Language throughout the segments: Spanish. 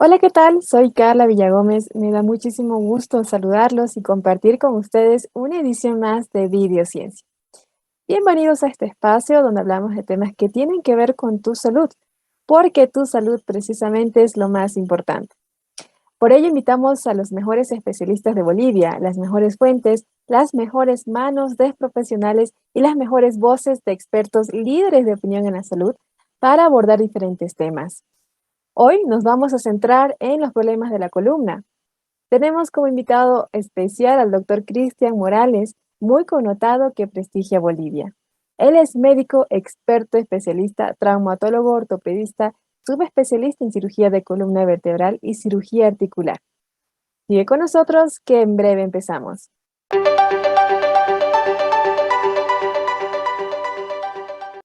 Hola, ¿qué tal? Soy Carla Villagómez. Me da muchísimo gusto saludarlos y compartir con ustedes una edición más de Videociencia. Bienvenidos a este espacio donde hablamos de temas que tienen que ver con tu salud, porque tu salud precisamente es lo más importante. Por ello invitamos a los mejores especialistas de Bolivia, las mejores fuentes, las mejores manos de profesionales y las mejores voces de expertos líderes de opinión en la salud para abordar diferentes temas. Hoy nos vamos a centrar en los problemas de la columna. Tenemos como invitado especial al doctor Cristian Morales, muy connotado que prestigia Bolivia. Él es médico, experto, especialista, traumatólogo, ortopedista, subespecialista en cirugía de columna vertebral y cirugía articular. Sigue con nosotros que en breve empezamos.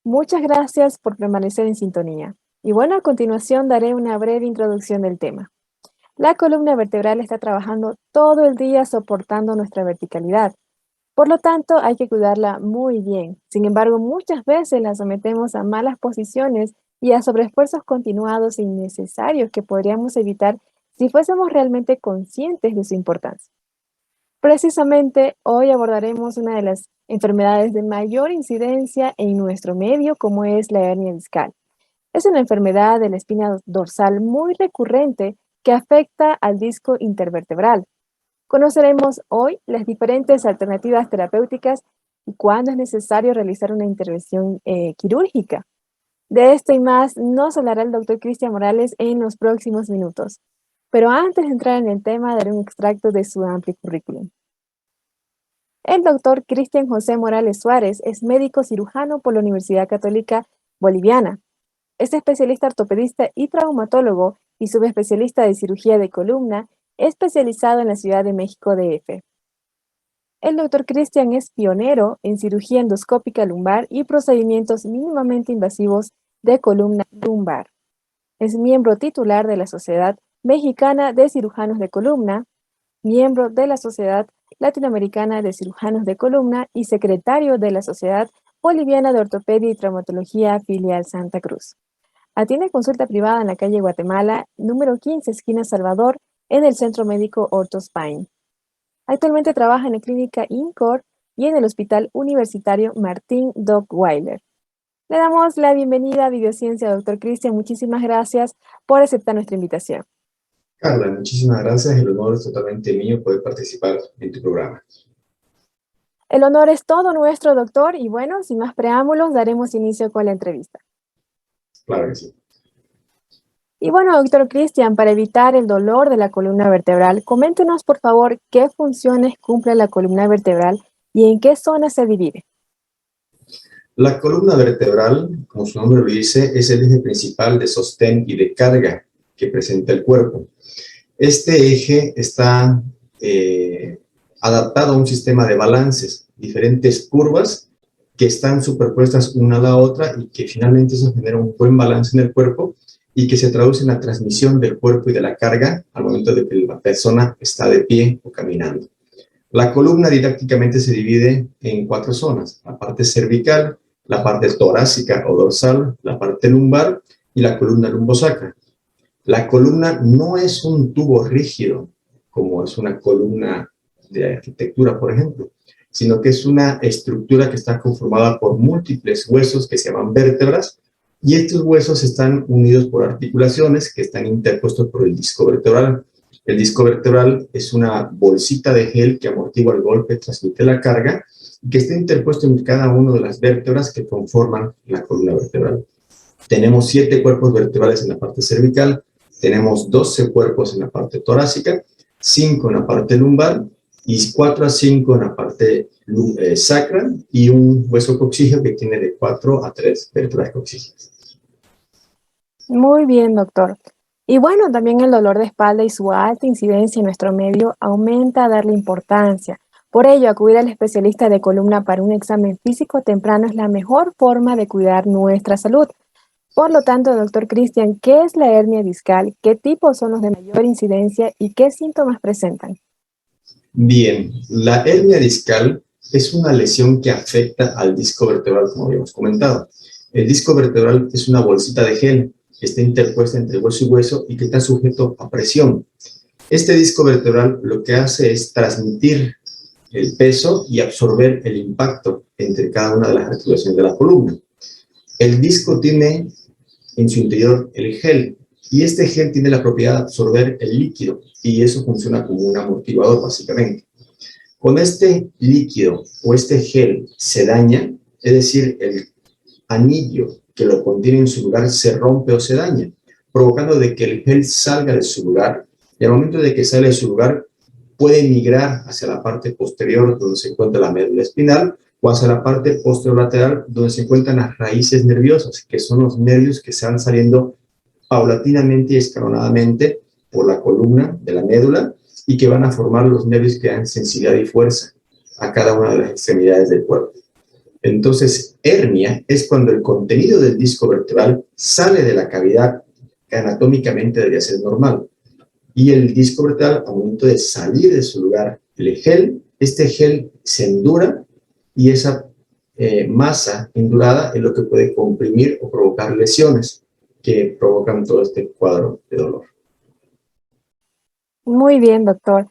Muchas gracias por permanecer en sintonía. Y bueno, a continuación daré una breve introducción del tema. La columna vertebral está trabajando todo el día soportando nuestra verticalidad. Por lo tanto, hay que cuidarla muy bien. Sin embargo, muchas veces la sometemos a malas posiciones y a sobreesfuerzos continuados e innecesarios que podríamos evitar si fuésemos realmente conscientes de su importancia. Precisamente, hoy abordaremos una de las enfermedades de mayor incidencia en nuestro medio, como es la hernia discal. Es una enfermedad de la espina dorsal muy recurrente que afecta al disco intervertebral. Conoceremos hoy las diferentes alternativas terapéuticas y cuándo es necesario realizar una intervención quirúrgica. De esto y más nos hablará el doctor Cristian Morales en los próximos minutos. Pero antes de entrar en el tema, daré un extracto de su amplio currículum. El doctor Cristian José Morales Suárez es médico cirujano por la Universidad Católica Boliviana. Es especialista ortopedista y traumatólogo y subespecialista de cirugía de columna, especializado en la Ciudad de México DF. El doctor Cristian es pionero en cirugía endoscópica lumbar y procedimientos mínimamente invasivos de columna lumbar. Es miembro titular de la Sociedad Mexicana de Cirujanos de Columna, miembro de la Sociedad Latinoamericana de Cirujanos de Columna y secretario de la Sociedad Boliviana de Ortopedia y Traumatología Filial Santa Cruz. Atiende consulta privada en la calle Guatemala, número 15, esquina Salvador, en el Centro Médico Orthospine. Actualmente trabaja en la clínica INCOR y en el Hospital Universitario Martín Dockweiler. Le damos la bienvenida a Videociencia, doctor Cristian. Muchísimas gracias por aceptar nuestra invitación. Carla, muchísimas gracias. El honor es totalmente mío poder participar en tu programa. El honor es todo nuestro, doctor, y bueno, sin más preámbulos, daremos inicio con la entrevista. Claro que sí. Y bueno, doctor Cristian, para evitar el dolor de la columna vertebral, coméntenos por favor qué funciones cumple la columna vertebral y en qué zonas se divide. La columna vertebral, como su nombre lo dice, es el eje principal de sostén y de carga que presenta el cuerpo. Este eje está adaptado a un sistema de balances, diferentes curvas que están superpuestas una a la otra y que finalmente eso genera un buen balance en el cuerpo y que se traduce en la transmisión del cuerpo y de la carga al momento de que la persona está de pie o caminando. La columna didácticamente se divide en 4 zonas: la parte cervical, la parte torácica o dorsal, la parte lumbar y la columna lumbosacra. La columna no es un tubo rígido, como es una columna de arquitectura, por ejemplo, sino que es una estructura que está conformada por múltiples huesos que se llaman vértebras, y estos huesos están unidos por articulaciones que están interpuestos por el disco vertebral. El disco vertebral es una bolsita de gel que amortigua el golpe, transmite la carga, y que está interpuesto en cada una de las vértebras que conforman la columna vertebral. Tenemos 7 cuerpos vertebrales en la parte cervical, tenemos 12 cuerpos en la parte torácica, 5 en la parte lumbar y 4 a 5 en la parte sacra, y un hueso coxígeo que tiene de 4 a 3 vértebras coxígeas. Muy bien, doctor. Y bueno, también el dolor de espalda y su alta incidencia en nuestro medio aumenta a darle importancia. Por ello, acudir al especialista de columna para un examen físico temprano es la mejor forma de cuidar nuestra salud. Por lo tanto, doctor Cristian, ¿qué es la hernia discal? ¿Qué tipos son los de mayor incidencia y qué síntomas presentan? Bien, la hernia discal es una lesión que afecta al disco vertebral, como habíamos comentado. El disco vertebral es una bolsita de gel. que está interpuesta entre hueso y hueso y que está sujeto a presión. Este disco vertebral lo que hace es transmitir el peso y absorber el impacto entre cada una de las articulaciones de la columna. El disco tiene en su interior el gel, y este gel tiene la propiedad de absorber el líquido, y eso funciona como un amortiguador básicamente. Cuando este líquido o este gel se daña, es decir, el anillo que lo contiene en su lugar se rompe o se daña, provocando de que el gel salga de su lugar, y al momento de que sale de su lugar puede migrar hacia la parte posterior donde se encuentra la médula espinal o hacia la parte posterolateral donde se encuentran las raíces nerviosas, que son los nervios que se van saliendo paulatinamente y escalonadamente por la columna de la médula y que van a formar los nervios que dan sensibilidad y fuerza a cada una de las extremidades del cuerpo. Entonces, hernia es cuando el contenido del disco vertebral sale de la cavidad que anatómicamente debería ser normal. Y el disco vertebral, al momento de salir de su lugar, este gel se endura y esa masa endurada es lo que puede comprimir o provocar lesiones que provocan todo este cuadro de dolor. Muy bien, doctor.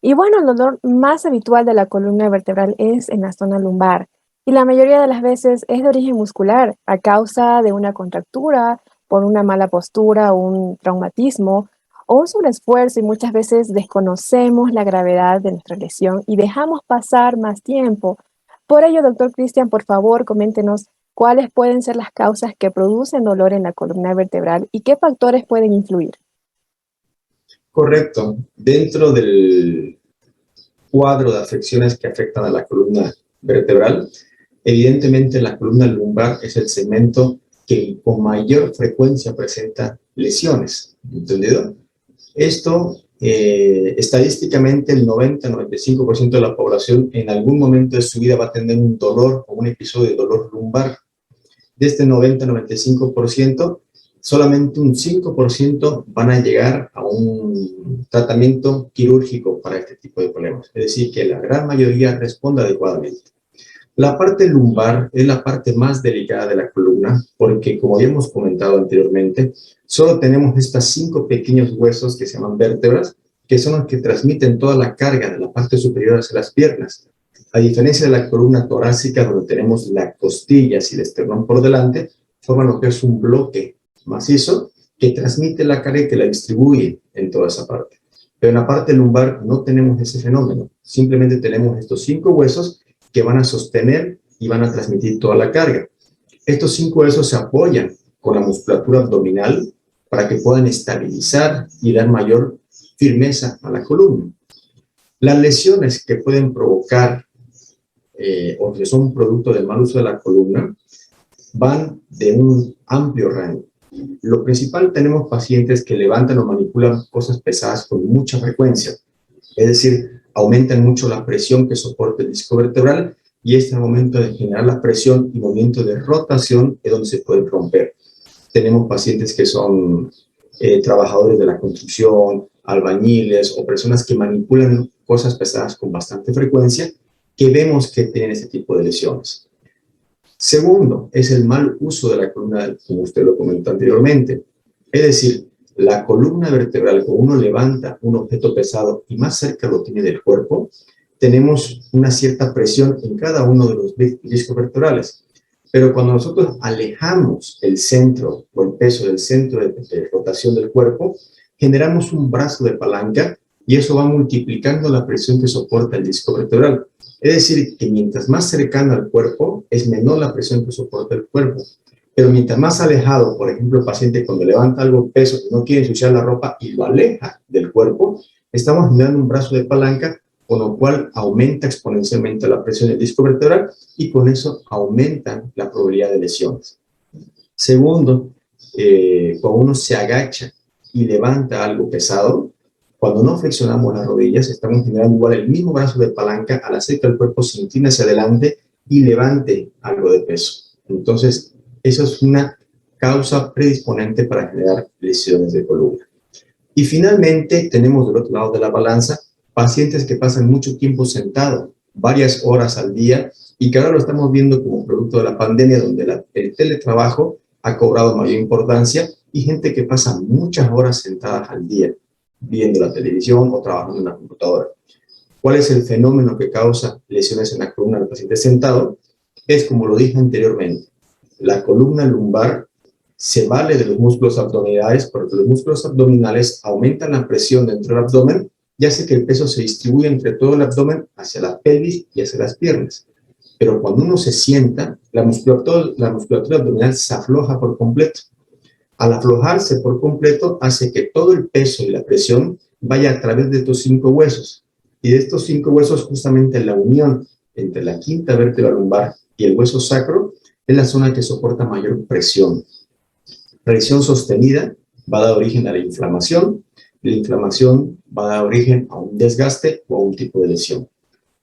Y bueno, el dolor más habitual de la columna vertebral es en la zona lumbar y la mayoría de las veces es de origen muscular a causa de una contractura, por una mala postura, un traumatismo o un sobreesfuerzo, y muchas veces desconocemos la gravedad de nuestra lesión y dejamos pasar más tiempo. Por ello, doctor Cristian, por favor, coméntenos cuáles pueden ser las causas que producen dolor en la columna vertebral y qué factores pueden influir. Correcto. Dentro del cuadro de afecciones que afectan a la columna vertebral, evidentemente la columna lumbar es el segmento que con mayor frecuencia presenta lesiones, ¿entendido? Esto, estadísticamente, el 90-95% de la población en algún momento de su vida va a tener un dolor o un episodio de dolor lumbar. De este 90-95%, solamente un 5% van a llegar a un tratamiento quirúrgico para este tipo de problemas. Es decir, que la gran mayoría responde adecuadamente. La parte lumbar es la parte más delicada de la columna porque, como habíamos comentado anteriormente, solo tenemos estos 5 pequeños huesos que se llaman vértebras, que son los que transmiten toda la carga de la parte superior hacia las piernas. A diferencia de la columna torácica, donde tenemos las costillas y el esternón por delante, forman lo que es un bloque macizo que transmite la carga y que la distribuye en toda esa parte. Pero en la parte lumbar no tenemos ese fenómeno. Simplemente tenemos estos 5 huesos que van a sostener y van a transmitir toda la carga. Estos 5 huesos se apoyan con la musculatura abdominal para que puedan estabilizar y dar mayor firmeza a la columna. Las lesiones que pueden provocar o que son producto del mal uso de la columna van de un amplio rango. Lo principal, tenemos pacientes que levantan o manipulan cosas pesadas con mucha frecuencia, es decir, aumentan mucho la presión que soporta el disco vertebral y este momento de generar la presión y movimiento de rotación es donde se puede romper. Tenemos pacientes que son trabajadores de la construcción, albañiles o personas que manipulan cosas pesadas con bastante frecuencia que vemos que tienen este tipo de lesiones. Segundo, es el mal uso de la columna, como usted lo comentó anteriormente. Es decir, la columna vertebral, cuando uno levanta un objeto pesado y más cerca lo tiene del cuerpo, tenemos una cierta presión en cada uno de los discos vertebrales. Pero cuando nosotros alejamos el centro o el peso del centro de rotación del cuerpo, generamos un brazo de palanca y eso va multiplicando la presión que soporta el disco vertebral. Es decir, que mientras más cercano al cuerpo, es menor la presión que soporta el cuerpo. Pero mientras más alejado, por ejemplo, el paciente cuando levanta algo peso y no quiere ensuciar la ropa y lo aleja del cuerpo, estamos generando un brazo de palanca, con lo cual aumenta exponencialmente la presión del disco vertebral y con eso aumenta la probabilidad de lesiones. Segundo, cuando uno se agacha y levanta algo pesado, cuando no flexionamos las rodillas, estamos generando igual el mismo brazo de palanca al hacer que el cuerpo se incline hacia adelante y levante algo de peso. Entonces, eso es una causa predisponente para generar lesiones de columna. Y finalmente, tenemos del otro lado de la balanza pacientes que pasan mucho tiempo sentados, varias horas al día, y que ahora lo estamos viendo como producto de la pandemia, donde el teletrabajo ha cobrado mayor importancia y gente que pasa muchas horas sentadas al día, viendo la televisión o trabajando en la computadora. ¿Cuál es el fenómeno que causa lesiones en la columna del paciente sentado? Es, como lo dije anteriormente, la columna lumbar se vale de los músculos abdominales porque los músculos abdominales aumentan la presión dentro del abdomen y hace que el peso se distribuya entre todo el abdomen hacia la pelvis y hacia las piernas. Pero cuando uno se sienta, la musculatura abdominal se afloja por completo. Al aflojarse por completo, hace que todo el peso y la presión vaya a través de estos 5 huesos. Y de estos 5 huesos, justamente la unión entre la quinta vértebra lumbar y el hueso sacro es la zona que soporta mayor presión. Presión sostenida va a dar origen a la inflamación va a dar origen a un desgaste o a un tipo de lesión.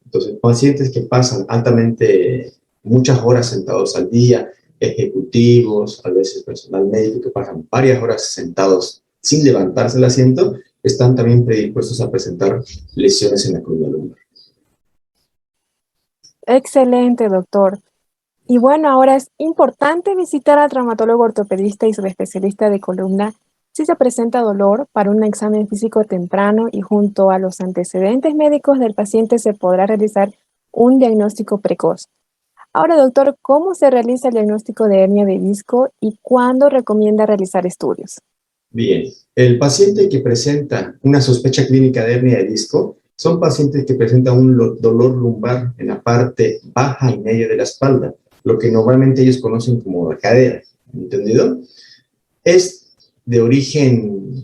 Entonces, pacientes que pasan altamente muchas horas sentados al día, ejecutivos, a veces personal médico que pasan varias horas sentados sin levantarse del asiento, están también predispuestos a presentar lesiones en la columna lumbar. Excelente, doctor. Y bueno, ahora es importante visitar al traumatólogo ortopedista y subespecialista de columna si se presenta dolor para un examen físico temprano y junto a los antecedentes médicos del paciente se podrá realizar un diagnóstico precoz. Ahora, doctor, ¿cómo se realiza el diagnóstico de hernia de disco y cuándo recomienda realizar estudios? Bien, el paciente que presenta una sospecha clínica de hernia de disco son pacientes que presentan un dolor lumbar en la parte baja y media de la espalda, lo que normalmente ellos conocen como la cadera, ¿entendido? Es de origen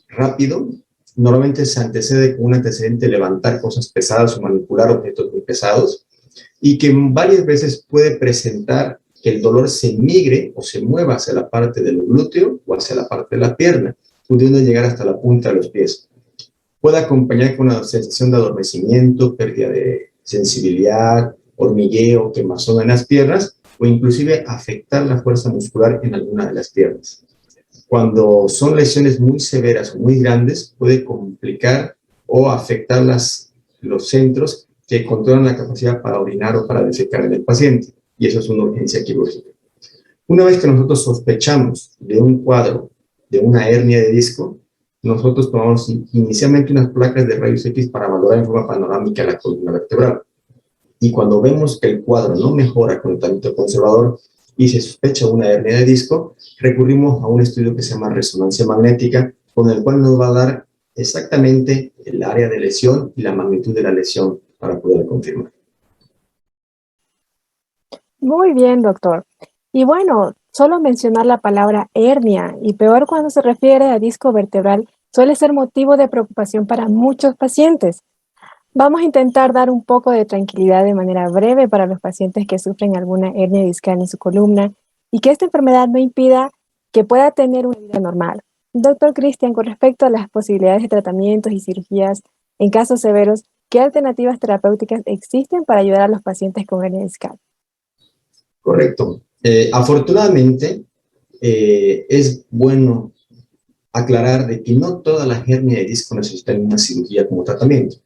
rápido, normalmente se antecede con un antecedente de levantar cosas pesadas o manipular objetos muy pesados, y que varias veces puede presentar que el dolor se migre o se mueva hacia la parte del glúteo o hacia la parte de la pierna, pudiendo llegar hasta la punta de los pies. Puede acompañar con una sensación de adormecimiento, pérdida de sensibilidad, hormigueo, quemazón en las piernas o inclusive afectar la fuerza muscular en alguna de las piernas. Cuando son lesiones muy severas o muy grandes, puede complicar o afectar los centros que controlan la capacidad para orinar o para defecar en el paciente, y eso es una urgencia quirúrgica. Una vez que nosotros sospechamos de un cuadro de una hernia de disco, nosotros tomamos inicialmente unas placas de rayos X para valorar en forma panorámica la columna vertebral. Y cuando vemos que el cuadro no mejora con el tratamiento conservador y se sospecha una hernia de disco, recurrimos a un estudio que se llama resonancia magnética, con el cual nos va a dar exactamente el área de lesión y la magnitud de la lesión para poder confirmar. Muy bien, doctor. Y bueno, solo mencionar la palabra hernia, y peor cuando se refiere a disco vertebral, suele ser motivo de preocupación para muchos pacientes. Vamos a intentar dar un poco de tranquilidad de manera breve para los pacientes que sufren alguna hernia discal en su columna y que esta enfermedad no impida que pueda tener una vida normal. Doctor Cristian, con respecto a las posibilidades de tratamientos y cirugías en casos severos, ¿qué alternativas terapéuticas existen para ayudar a los pacientes con hernia discal? Correcto. Afortunadamente, es bueno aclarar de que no todas las hernias de disco necesitan una cirugía como tratamiento.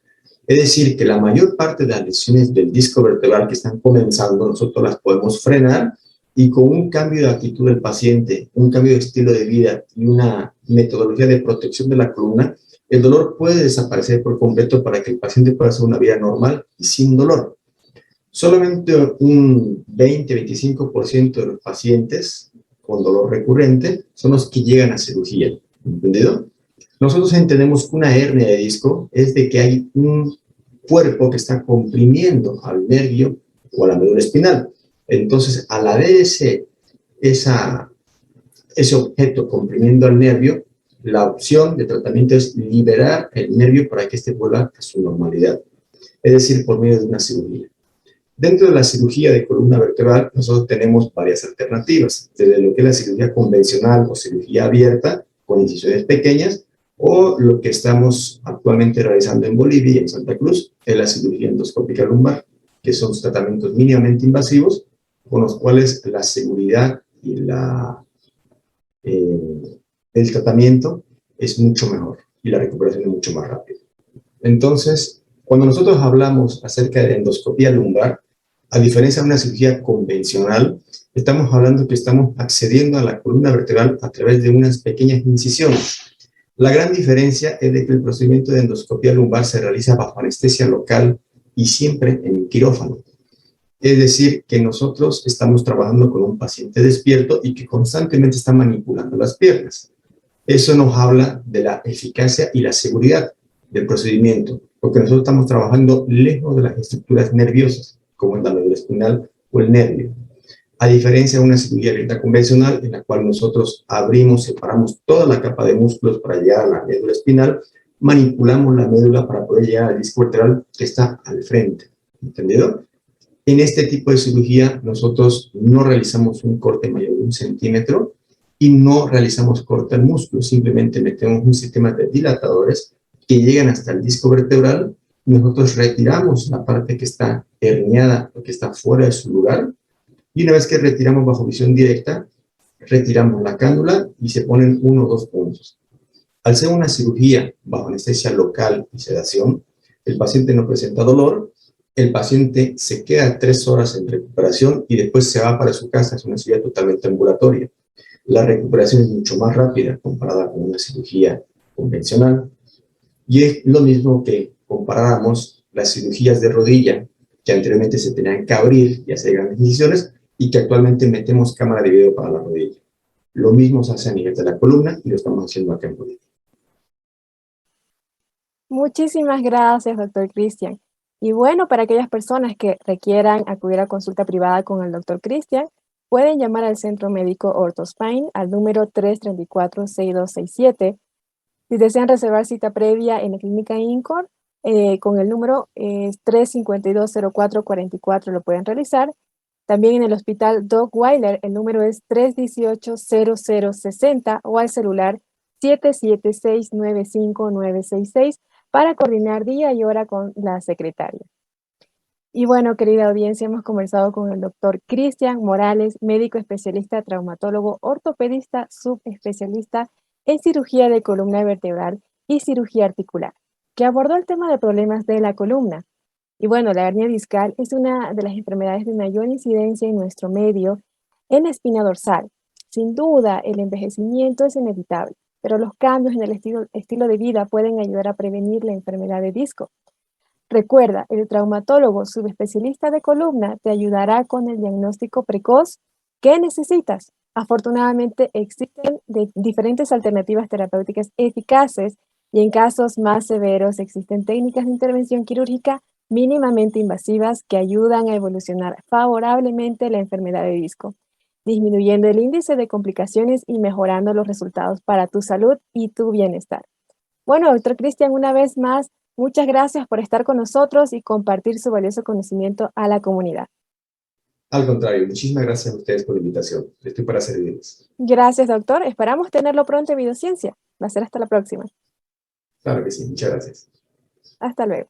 Es decir, que la mayor parte de las lesiones del disco vertebral que están comenzando, nosotros las podemos frenar y con un cambio de actitud del paciente, un cambio de estilo de vida y una metodología de protección de la columna, el dolor puede desaparecer por completo para que el paciente pueda hacer una vida normal y sin dolor. Solamente un 20-25% de los pacientes con dolor recurrente son los que llegan a cirugía, ¿entendido? Nosotros entendemos que una hernia de disco es de que hay un cuerpo que está comprimiendo al nervio o a la médula espinal. Entonces, al haber ese objeto comprimiendo al nervio, la opción de tratamiento es liberar el nervio para que éste vuelva a su normalidad, es decir, por medio de una cirugía. Dentro de la cirugía de columna vertebral, nosotros tenemos varias alternativas, desde lo que es la cirugía convencional o cirugía abierta, con incisiones pequeñas, o lo que estamos actualmente realizando en Bolivia y en Santa Cruz, es la cirugía endoscópica lumbar, que son tratamientos mínimamente invasivos, con los cuales la seguridad y el tratamiento es mucho mejor y la recuperación es mucho más rápida. Entonces, cuando nosotros hablamos acerca de endoscopía lumbar, a diferencia de una cirugía convencional, Estamos hablando que estamos accediendo a la columna vertebral a través de unas pequeñas incisiones. La gran diferencia es de que el procedimiento de endoscopia lumbar se realiza bajo anestesia local y siempre en quirófano. Es decir, que nosotros estamos trabajando con un paciente despierto y que constantemente está manipulando las piernas. Eso nos habla de la eficacia y la seguridad del procedimiento, porque nosotros estamos trabajando lejos de las estructuras nerviosas, como en la médula espinal o el nervio. A diferencia de una cirugía abierta convencional, en la cual nosotros abrimos, separamos toda la capa de músculos para llegar a la médula espinal, manipulamos la médula para poder llegar al disco vertebral que está al frente. ¿Entendido? En este tipo de cirugía, nosotros no realizamos un corte mayor de 1 centímetro y no realizamos corte al músculo, simplemente metemos un sistema de dilatadores que llegan hasta el disco vertebral. Nosotros retiramos la parte que está herniada o que está fuera de su lugar, y una vez que retiramos bajo visión directa, retiramos la cánula y se ponen 1 o 2 puntos. Al ser una cirugía bajo anestesia local y sedación, el paciente no presenta dolor, el paciente se queda 3 horas en recuperación y después se va para su casa. Es una cirugía totalmente ambulatoria. La recuperación es mucho más rápida comparada con una cirugía convencional. Y es lo mismo que comparáramos las cirugías de rodilla, que anteriormente se tenían que abrir y hacer grandes incisiones, y que actualmente metemos cámara de video para la rodilla. Lo mismo se hace a nivel de la columna y lo estamos haciendo acá en Bolivia. Muchísimas gracias, doctor Cristian. Y bueno, para aquellas personas que requieran acudir a consulta privada con el doctor Cristian, pueden llamar al Centro Médico OrthoSpine al número 334-6267. Si desean reservar cita previa en la clínica INCOR, con el número 352-0444 lo pueden realizar. También en el hospital Doc Weiler, el número es 318-0060 o al celular 776-95966 para coordinar día y hora con la secretaria. Y bueno, querida audiencia, hemos conversado con el doctor Cristian Morales, médico especialista, traumatólogo, ortopedista, subespecialista en cirugía de columna vertebral y cirugía articular, que abordó el tema de problemas de la columna. Y bueno, la hernia discal es una de las enfermedades de mayor incidencia en nuestro medio en la espina dorsal. Sin duda, el envejecimiento es inevitable, pero los cambios en el estilo de vida pueden ayudar a prevenir la enfermedad de disco. Recuerda, el traumatólogo subespecialista de columna te ayudará con el diagnóstico precoz que necesitas. Afortunadamente, existen diferentes alternativas terapéuticas eficaces y en casos más severos existen técnicas de intervención quirúrgica mínimamente invasivas que ayudan a evolucionar favorablemente la enfermedad de disco, disminuyendo el índice de complicaciones y mejorando los resultados para tu salud y tu bienestar. Bueno, doctor Cristian, una vez más, muchas gracias por estar con nosotros y compartir su valioso conocimiento a la comunidad. Al contrario, muchísimas gracias a ustedes por la invitación. Estoy para servirles. Gracias, doctor. Esperamos tenerlo pronto en Videociencia. Va a ser hasta la próxima. Claro que sí, muchas gracias. Hasta luego.